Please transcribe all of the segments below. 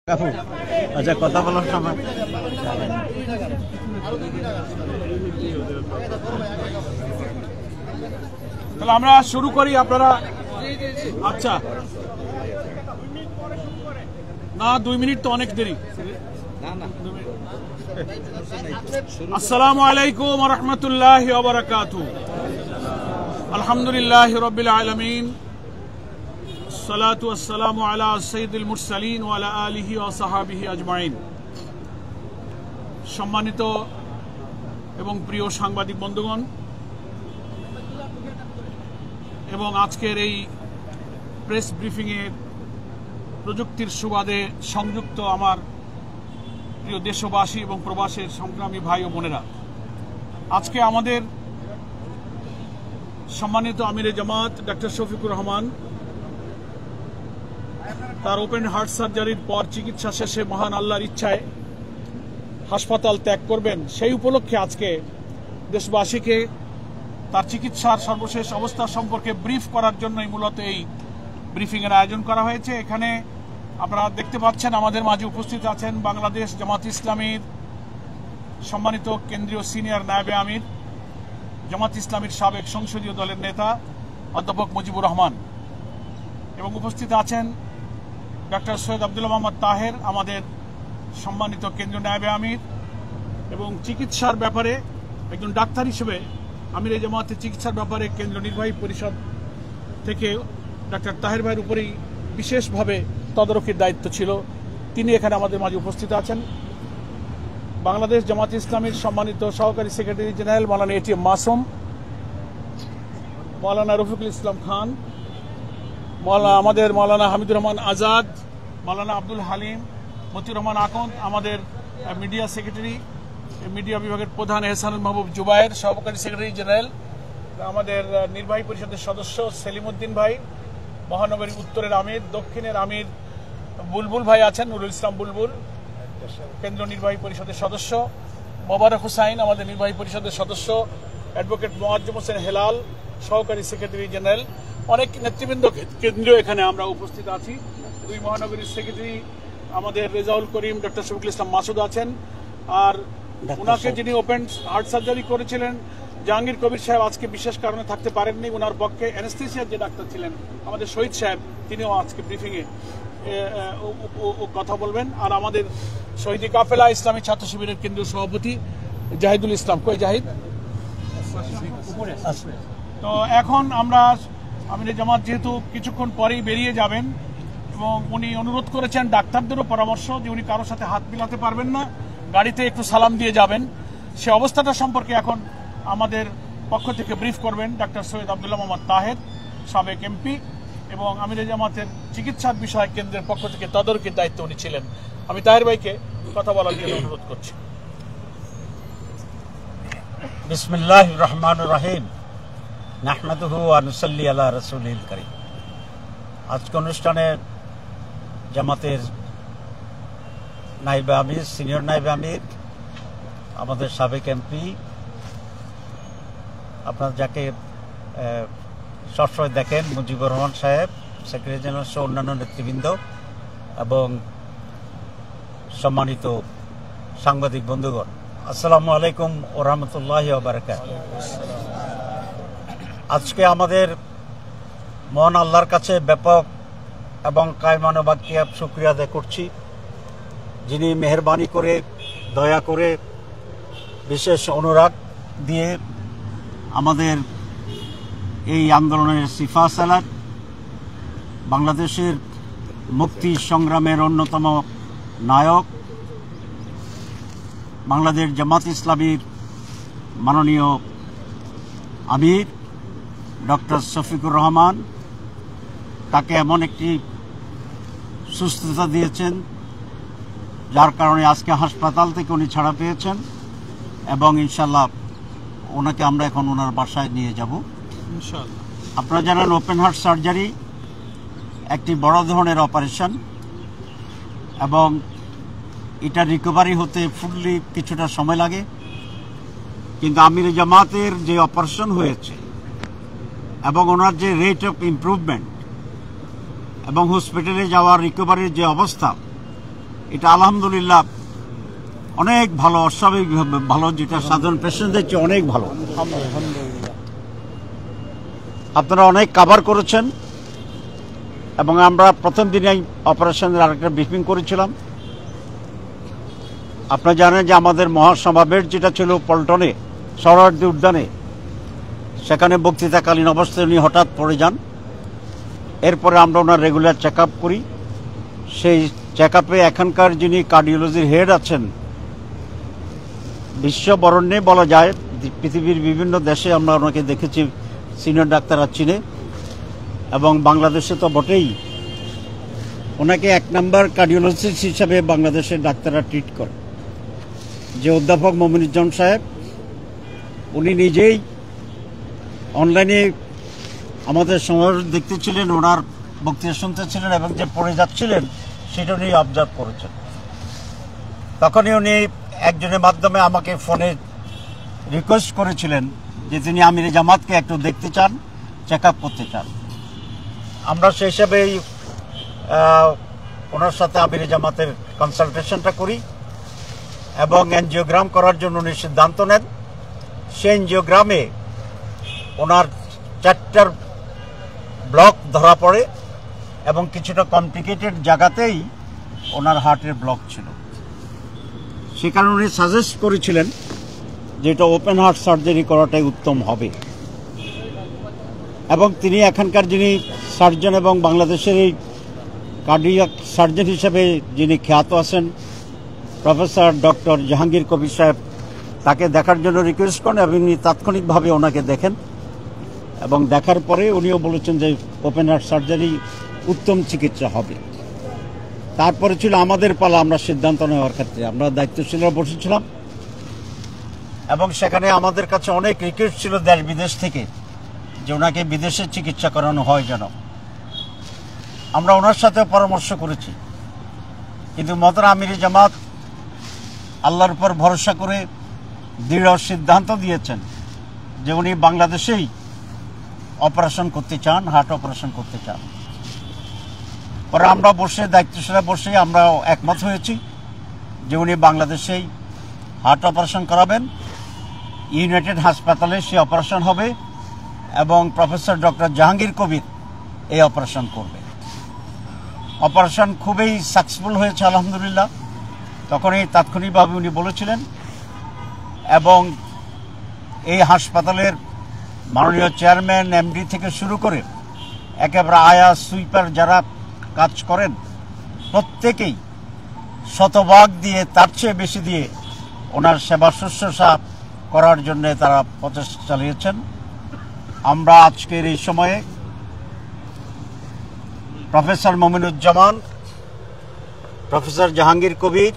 আচ্ছা, কথা বলার সময় তাহলে আমরা শুরু করি। আপনারা আচ্ছা না, 2 মিনিট তো অনেক দেরি। আসসালামু আলাইকুম ওয়া রাহমাতুল্লাহি ওয়া বারাকাতুহু। আলহামদুলিল্লাহি রাব্বিল আলামিন, সালাতু ওয়াসসালামু আলা সাইয়্যিদিল মুরসালিন ওয়া আলা আলিহি ওয়া সাহবিহি আজমাইন। সম্মানিত এবং প্রিয় সাংবাদিক বন্ধুগণ, এবং আজকের এই প্রেস ব্রিফিংয়ে প্রযুক্তির সুবাদে সংযুক্ত আমার প্রিয় দেশবাসী এবং প্রবাসের সংগ্রামী ভাই ও বোনেরা, আজকে আমাদের সম্মানিত আমিরে জামাত ডক্টর শফিকুর রহমান তার ওপেন হার্ট সার্জারির পর চিকিৎসা শেষে মহান আল্লাহর ইচ্ছায় হাসপাতাল ত্যাগ করবেন, সেই উপলক্ষে আজকে দেশবাসীকে তার চিকিৎসার সর্বশেষ অবস্থা সম্পর্কে ব্রিফ করার জন্যই মূলত এই ব্রিফিংয়ের আয়োজন করা হয়েছে। এখানে আপনারা দেখতে পাচ্ছেন আমাদের মাঝে উপস্থিত আছেন বাংলাদেশ জামাত ইসলামীর সম্মানিত কেন্দ্রীয় সিনিয়র নায়েবে আমির, জামাত ইসলামীর সাবেক সংসদীয় দলের নেতা অধ্যাপক মুজিবুর রহমান, এবং উপস্থিত আছেন ডক্টর সৈয়দ আব্দুল্লাহ মোহাম্মদ তাহের, আমাদের সম্মানিত কেন্দ্রীয় নায়েবে আমির, এবং চিকিৎসার ব্যাপারে একজন ডাক্তার হিসেবে আমির জামাতের চিকিৎসার ব্যাপারে কেন্দ্র নির্বাহী পরিষদ থেকে ডক্টর তাহের ভাইয়ের উপরেই বিশেষভাবে তদারকির দায়িত্ব ছিল, তিনি এখানে আমাদের মাঝে উপস্থিত আছেন। বাংলাদেশ জামাত ইসলামীর সম্মানিত সহকারী সেক্রেটারি জেনারেল মাওলানা এটিএম মাসুম, মাওলানা রফিকুল ইসলাম খান, আমাদের মাওলানা হামিদুর রহমান আজাদ, মাওলানা আব্দুল হালিম, মতিউর রহমান আকন্দ, আমাদের মিডিয়া সেক্রেটারি, মিডিয়া বিভাগের প্রধান এহসানুল মাহবুব জুবায়ের, সহকারী সেক্রেটারি জেনারেল, আমাদের নির্বাহী পরিষদের সদস্য সেলিমউদ্দিন ভাই, মহানগরী উত্তরের আমির, দক্ষিণের আমির বুলবুল ভাই আছেন, নুরুল ইসলাম বুলবুল, কেন্দ্র নির্বাহী পরিষদের সদস্য মোবারক হুসাইন, আমাদের নির্বাহী পরিষদের সদস্য, অ্যাডভোকেট মোয়াজ্জেম হোসেন হেলাল, সহকারী সেক্রেটারি জেনারেল, অনেক নেতৃবৃন্দ কেন্দ্রীয় এখানে আমরা উপস্থিত আছি। 2 মহানগরীর সেক্রেটারি আমাদের রেজাউল করিম, ডক্টর শফিকুল ইসলাম মাসুদ আছেন, আর ওনাকে যিনি ওপেন হার্ট সার্জারি করেছিলেন জাহাঙ্গীর কবির সাহেব আজকে বিশেষ কারণে থাকতে পারেননি, ওনার পক্ষে অ্যানেস্থেসিয়ার যে ডাক্তার ছিলেন আমাদের শহীদ সাহেব, তিনিও আজকে ব্রিফিংয়ে কথা বলবেন। আর আমাদের শহীদি কাফেলা ইসলামী ছাত্র শিবিরের কেন্দ্রীয় সভাপতি জাহিদুল ইসলাম, কই জাহিদ? তো এখন আমরা আমিরে জামাত যেহেতু কিছুক্ষণ পরেই বেরিয়ে যাবেন, এবং উনি অনুরোধ করেছেন ডাক্তারদেরও পরামর্শ যে উনি কারোর সাথে হাত মিলাতে পারবেন না, গাড়িতে একটু সালাম দিয়ে যাবেন। সে অবস্থাটা সম্পর্কে এখন আমাদের পক্ষ থেকে ব্রিফ করবেন ডক্টর সৈয়দ আব্দুল্লাহ মোহাম্মদ তাহের, সাবেক এমপি, এবং আমিরে জামাতের চিকিৎসার বিষয় কেন্দ্রের পক্ষ থেকে তদারকির দায়িত্ব উনি ছিলেন। আমি তাহের ভাইকে কথা বলার জন্য অনুরোধ করছি। বিসমিল্লাহির রহমানির রহিম, নাহমাদুহু ওয়া নুসাল্লি আলা রাসূলিল কারীম। আজকে অনুষ্ঠানে জামাতের নায়েবে আমির, সিনিয়র নায়েবে আমির, আমাদের সাবেক এমপি, আপনার যাকে সবসময় দেখেন মুজিবুর রহমান সাহেব, সেক্রেটারি জেনারেল সহ অন্যান্য নেতৃবৃন্দ, এবং সম্মানিত সাংবাদিক বন্ধুগণ, আসসালামু আলাইকুম ওয়া রাহমাতুল্লাহি ওয়া বারাকাতুহু। আজকে আমাদের মহান আল্লাহর কাছে ব্যাপক এবং কায়মানুবাক্যে শুকরিয়া আদায় করছি, যিনি মেহেরবানি করে, দয়া করে, বিশেষ অনুরাগ দিয়ে আমাদের এই আন্দোলনের সিফা সালাত, বাংলাদেশের মুক্তি সংগ্রামের অন্যতম নায়ক, বাংলাদেশ জামাত ইসলামীর মাননীয় আমির ডক্টর শফিকুর রহমান, তাকে এমন একটি সুস্থতা দিয়েছেন যার কারণে আজকে হাসপাতাল থেকে উনি ছাড়া পেয়েছেন, এবং ইনশাল্লাহ ওনাকে আমরা এখন ওনার বাসায় নিয়ে যাব ইনশাআল্লাহ। আপনারা জানেন ওপেন হার্ট সার্জারি একটি বড় ধরনের অপারেশন, এবং এটা রিকভারি হতে ফুললি কিছুটা সময় লাগে, কিন্তু আমিরে জামাতের যে অপারেশন হয়েছে এবং ওনার যে রেট অফ ইমপ্রুভমেন্ট এবং হসপিটালে যাওয়ার রিকভারির যে অবস্থা, এটা আলহামদুলিল্লাহ অনেক ভালো, অস্বাভাবিকভাবে ভালো, যেটা সাধারণ পেশেন্টদের চেয়ে অনেক ভালো। আপনারা অনেক কাভার করেছেন এবং আমরা প্রথম দিনেই অপারেশনের আরেকটা ব্রিফিং করেছিলাম। আপনারা জানেন যে আমাদের মহাসমাবেশ যেটা ছিল পল্টনে সোহরাওয়ার্দী উদ্যানে, সেখানে বক্তৃতাকালীন অবস্থায় উনি হঠাৎ পড়ে যান। এরপরে আমরা ওনার রেগুলার চেক আপ করি। সেই চেক আপে এখানকার যিনি কার্ডিওলজির হেড আছেন, বিশ্ববরণ্যে বলা যায়, পৃথিবীর বিভিন্ন দেশে আমরা ওনাকে দেখেছি, সিনিয়র ডাক্তাররা চিনে, এবং বাংলাদেশে তো বটেই। ওনাকে 1 নম্বর কার্ডিওলজিস্ট হিসাবে বাংলাদেশের ডাক্তাররা ট্রিট করে। যে অধ্যাপক মমিনুজ্জামান সাহেব, উনি নিজেই অনলাইনে আমাদের সমাবেশ দেখতেছিলেন, ওনার বক্তৃতা শুনতেছিলেন এবং যে পড়ে যাচ্ছিলেন সেটা উনি অবজার্ভ করেছেন। তখনই উনি একজনের মাধ্যমে আমাকে ফোনে রিকোয়েস্ট করেছিলেন যে তিনি আমিরে জামাতকে একটু দেখতে চান, চেক আপ করতে চান। আমরা সেই হিসাবেই ওনার সাথে আমিরে জামাতের কনসালটেশনটা করি এবং এনজিওগ্রাম করার জন্য উনি সিদ্ধান্ত নেন। সেই এনজিওগ্রামে ওনার 4টা ব্লক ধরা পড়ে এবং কিছুটা কমপ্লিকেটেড জায়গাতেই ওনার হার্টের ব্লক ছিল। সে কারণে উনি সাজেস্ট করেছিলেন যে এটা ওপেন হার্ট সার্জারি করাটাই উত্তম হবে। এবং তিনি এখানকার যিনি সার্জন এবং বাংলাদেশের এই কার্ডিয়াক সার্জন হিসেবে যিনি খ্যাত আছেন, প্রফেসর ডক্টর জাহাঙ্গীর কবির সাহেব, তাকে দেখার জন্য রিকোয়েস্ট করেন এবং উনি তাৎক্ষণিকভাবে ওনাকে দেখেন এবং দেখার পরে উনিও বলেছেন যে ওপেন হার্ট সার্জারি উত্তম চিকিৎসা হবে। তারপরে ছিল আমাদের পালা, আমরা সিদ্ধান্ত নেওয়ার ক্ষেত্রে আমরা দায়িত্বশীলরা বসেছিলাম এবং সেখানে আমাদের কাছে অনেক রিকোয়েস্ট ছিল দেশ বিদেশ থেকে যে ওনাকে বিদেশে চিকিৎসা করানো হয় যেন। আমরা ওনার সাথে পরামর্শ করেছি, কিন্তু মহতারাম আমিরে জামাত আল্লাহর উপর ভরসা করে দৃঢ় সিদ্ধান্ত দিয়েছেন যে উনি বাংলাদেশেই অপারেশন করতে চান, হার্ট অপারেশন করতে চান। পরে আমরা বসে দায়িত্বশীলরা বসে আমরা একমত হয়েছি যে উনি বাংলাদেশেই হার্ট অপারেশন করাবেন, ইউনাইটেড হাসপাতালে সে অপারেশন হবে এবং প্রফেসর ডক্টর জাহাঙ্গীর কবির এই অপারেশন করবে। অপারেশন খুবই সাকসেসফুল হয়েছে আলহামদুলিল্লাহ। তখনই তাৎক্ষণিকভাবে উনি বলেছিলেন এবং এই হাসপাতালের মাননীয় চেয়ারম্যান, এমডি থেকে শুরু করে একেবারে আয়া সুইপার যারা কাজ করেন প্রত্যেকেই শতভাগ দিয়ে, তার চেয়ে বেশি দিয়ে ওনার সেবা শুশ্রূষা করার জন্য তারা প্রচেষ্টা চালিয়েছেন। আমরা আজকের এই সময়ে প্রফেসর মমিনুজ্জামান, প্রফেসর জাহাঙ্গীর কবির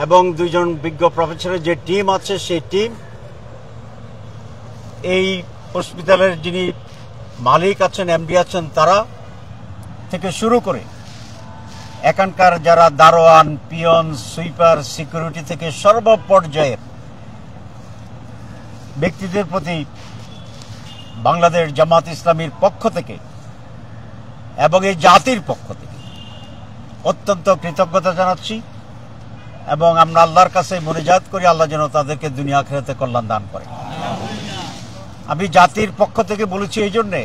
এবং 2 জন বিজ্ঞ প্রফেসরের যে টিম আছে সেই টিম, এই হসপিটালের যিনি মালিক আছেন, এমডি আছেন, তারা থেকে শুরু করে এখানকার যারা দারোয়ান, পিয়ন, সুইপার, সিকিউরিটি থেকে সর্বপর্যায়ের ব্যক্তিদের প্রতি বাংলাদেশ জামাত ইসলামীর পক্ষ থেকে এবং এই জাতির পক্ষ থেকে অত্যন্ত কৃতজ্ঞতা জানাচ্ছি এবং আমরা আল্লাহর কাছে মুনাজাত করি আল্লাহ যেন তাদেরকে দুনিয়া আখিরাতে কল্যাণ দান করে। আমি জাতির পক্ষ থেকে বলেছি এই জন্যে,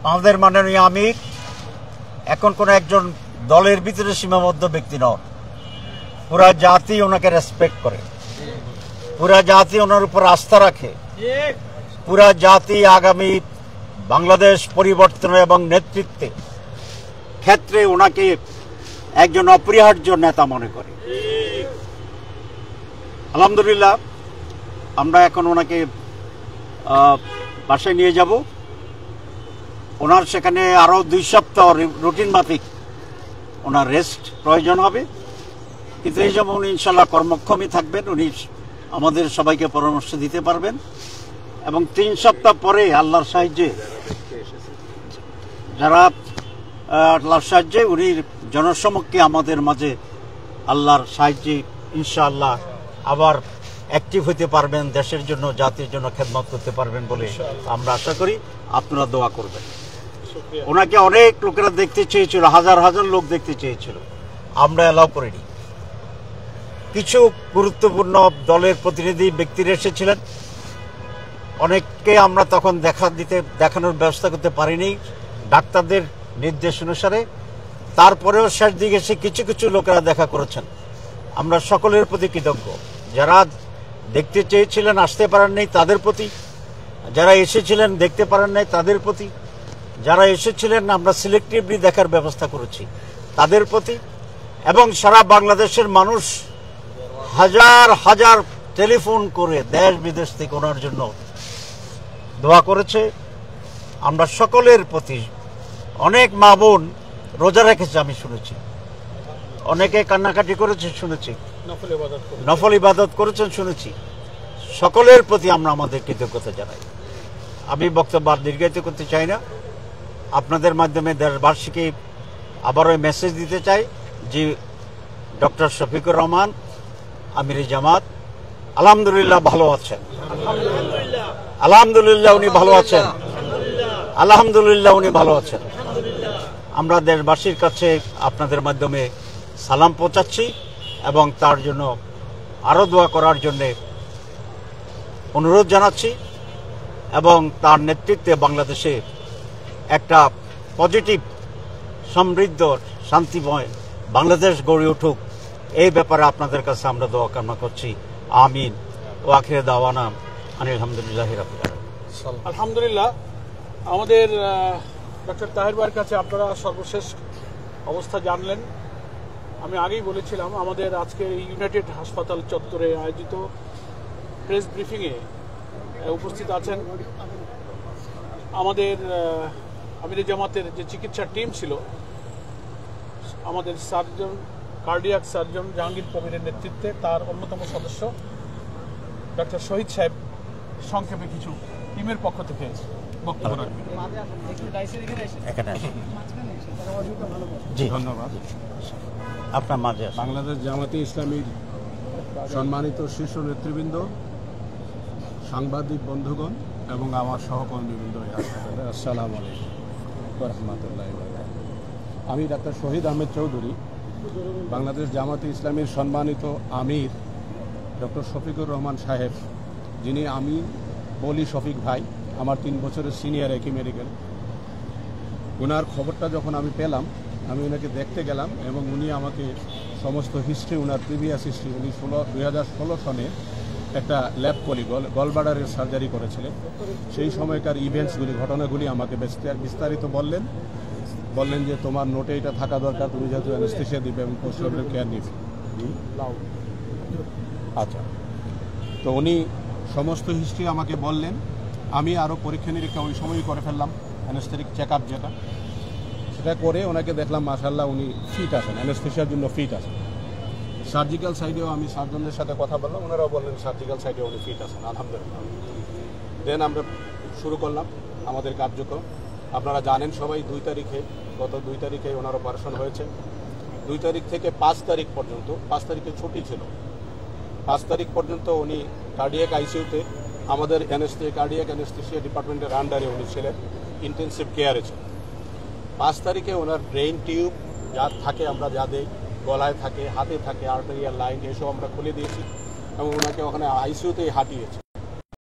আমাদের মাননীয় আমির এখন কোন একজন দলের ভিতরে সীমাবদ্ধ ব্যক্তি নন। পুরা জাতি ওনাকে রেসপেক্ট করে, পুরা জাতি ওনার উপর আস্থা রাখে, পুরা জাতি আগামী বাংলাদেশ পরিবর্তন এবং নেতৃত্বে ক্ষেত্রে ওনাকে একজন অপরিহার্য নেতা মনে করে। আলহামদুলিল্লাহ আমরা এখন ওনাকে বাসায় নিয়ে যাব। ওনার সেখানে আরো 2 সপ্তাহ রুটিন মাফিক ওনার রেস্ট প্রয়োজন হবে, কিন্তু এই সময় উনি ইনশাল্লাহ কর্মক্ষমই থাকবেন। উনি আমাদের সবাইকে পরামর্শ দিতে পারবেন এবং 3 সপ্তাহ পরে আল্লাহর সাহায্যে উনি জনসমক্ষে আমাদের মাঝে আল্লাহর সাহায্যে ইনশাআল্লাহ আবার অ্যাক্টিভ হতে পারবেন, দেশের জন্য, জাতির জন্য খেদমত করতে পারবেন বলে আমরা আশা করি। আপনারা দোয়া করবেন। ওনাকে অনেক লোকেরা দেখতে চেয়েছিল, হাজার হাজার লোক দেখতে চেয়েছিল, আমরা অ্যালাউ করিনি। কিছু গুরুত্বপূর্ণ দলের প্রতিনিধি ব্যক্তিরা এসেছিলেন, অনেককে আমরা তখন দেখানোর ব্যবস্থা করতে পারিনি ডাক্তারদের নির্দেশ অনুসারে। তারপরেও শেষ দিকে এসে কিছু কিছু লোকেরা দেখা করেছেন। আমরা সকলের প্রতি কৃতজ্ঞ, যারা দেখতে চেয়েছিলেন আসতে পারেন নাই তাদের প্রতি, যারা এসেছিলেন দেখতে পারেন নাই তাদের প্রতি, যারা এসেছিলেন আমরা সিলেক্টিভলি দেখার ব্যবস্থা করেছি তাদের প্রতি, এবং সারা বাংলাদেশের মানুষ হাজার হাজার টেলিফোন করে দেশ বিদেশ থেকে ওনার জন্য দোয়া করেছে। আমরা সকলের প্রতি, অনেক মা বোন রোজা রেখেছে আমি শুনেছি, অনেকে কান্নাকাটি করেছে শুনেছি, নফল ইবাদত করেছেন শুনেছি। সকলের প্রতি আমরা আমাদের কৃতজ্ঞতা জানাই। আমি বক্তব্য আর দীর্ঘায়িত করতে চাই না। আপনাদের মাধ্যমে দেশবাসীকে আবারও মেসেজ দিতে চাই যে ডক্টর শফিকুর রহমান আমির জামাত আলহামদুলিল্লাহ ভালো আছেন, আলহামদুলিল্লাহ উনি ভালো আছেন, আলহামদুলিল্লাহ উনি ভালো আছেন। আমরা দেশবাসীর কাছে আপনাদের মাধ্যমে সালাম পৌঁছাচ্ছি এবং তার জন্য আরও দোয়া করার জন্য অনুরোধ জানাচ্ছি, এবং তার নেতৃত্বে বাংলাদেশে একটা পজিটিভ, সমৃদ্ধ, শান্তিময় বাংলাদেশ গড়ে উঠুক, এই ব্যাপারে আপনাদের কাছে আমরা দোয়া কামনা করছি। আমিন ও আখিরে দাওয়ানা আলহামদুলিল্লাহ রাব্বিল আলামিন। আলহামদুলিল্লাহ। আমাদের ডক্টর তাহের ভাইয়ের কাছে আপনারা সর্বশেষ অবস্থা জানলেন। আমি আগেই বলেছিলাম আমাদের আজকে ইউনাইটেড হাসপাতাল চত্বরে আয়োজিত প্রেস ব্রিফিংয়ে উপস্থিত আছেন আমাদের আমির জামাতের যে চিকিৎসা টিম ছিল, আমাদের সার্জন, কার্ডিয়াক সার্জন জাহাঙ্গীর কবিরের নেতৃত্বে তার অন্যতম সদস্য ডক্টর শহীদ সাহেব সংক্ষেপে কিছু টিমের পক্ষ থেকে বক্তব্য রাখবেন। ধন্যবাদ। আপনার মাঝে বাংলাদেশ জামাতে ইসলামীর সম্মানিত শীর্ষ নেতৃবৃন্দ, সাংবাদিক বন্ধুগণ এবং আমার সহকর্মীবৃন্দ, আসসালামু আলাইকুম ওয়া রাহমাতুল্লাহি ওয়া বারাকাতুহু। আমি ডাক্তার শহীদ আহমেদ চৌধুরী, বাংলাদেশ জামাতে ইসলামীর সম্মানিত আমির ডক্টর শফিকুর রহমান সাহেব, যিনি আমি বলি শফিক ভাই, আমার 3 বছরের সিনিয়র একই মেডিকেল। ওনার খবরটা যখন আমি পেলাম, আমি ওনাকে দেখতে গেলাম এবং উনি আমাকে সমস্ত হিস্ট্রি, ওনার প্রিভিয়াস হিস্ট্রি, উনি 2016 সনে একটা ল্যাব কলি গলব্লাডারের সার্জারি করেছিলেন। সেই সময়কার ইভেন্টসগুলি, ঘটনাগুলি আমাকে বিস্তারিত বললেন যে তোমার নোটে এটা থাকা দরকার, তুমি যেহেতু অ্যানেস্থেসিয়া দিবে এবং পোস্ট অপারেটিভ কেয়ার নিবে। আচ্ছা, তো উনি সমস্ত হিস্ট্রি আমাকে বললেন। আমি আরও পরীক্ষা নিরীক্ষা ওই সময়ই করে ফেললাম, অ্যানেস্থেটিক চেক আপ যেটা, সেটা করে ওনাকে দেখলাম মাশাআল্লাহ উনি ফিট আছেন, অ্যানেস্থেসিয়ার জন্য ফিট আছেন। সার্জিক্যাল সাইডেও আমি সার্জনদের সাথে কথা বললাম, ওনারাও বললেন সার্জিক্যাল সাইডেও উনি ফিট আছেন, আলহামদুলিল্লাহ। দেন আমরা শুরু করলাম আমাদের কার্যক্রম। আপনারা জানেন সবাই, গত 2 তারিখে ওনার অপারেশন হয়েছে। 2 তারিখ থেকে 5 তারিখ পর্যন্ত, 5 তারিখে ছুটি ছিল, 5 তারিখ পর্যন্ত উনি কার্ডিয়াক আইসিইউতে আমাদের কার্ডিয়াক অ্যানেস্থেসিয়া ডিপার্টমেন্টের আন্ডারে উনি ছিলেন, ইন্টেন্সিভ কেয়ারে ছিলেন। 5 তারিখে ওনার ব্রেইন টিউব যা থাকে, আমরা যা দেই, গলায় থাকে, হাতে থাকে, আর্টেরিয়াল লাইন, এসব আমরা খুলে দিয়েছি এবং ওনাকে ওখানে আইসিইউতেই হাঁটিয়েছি।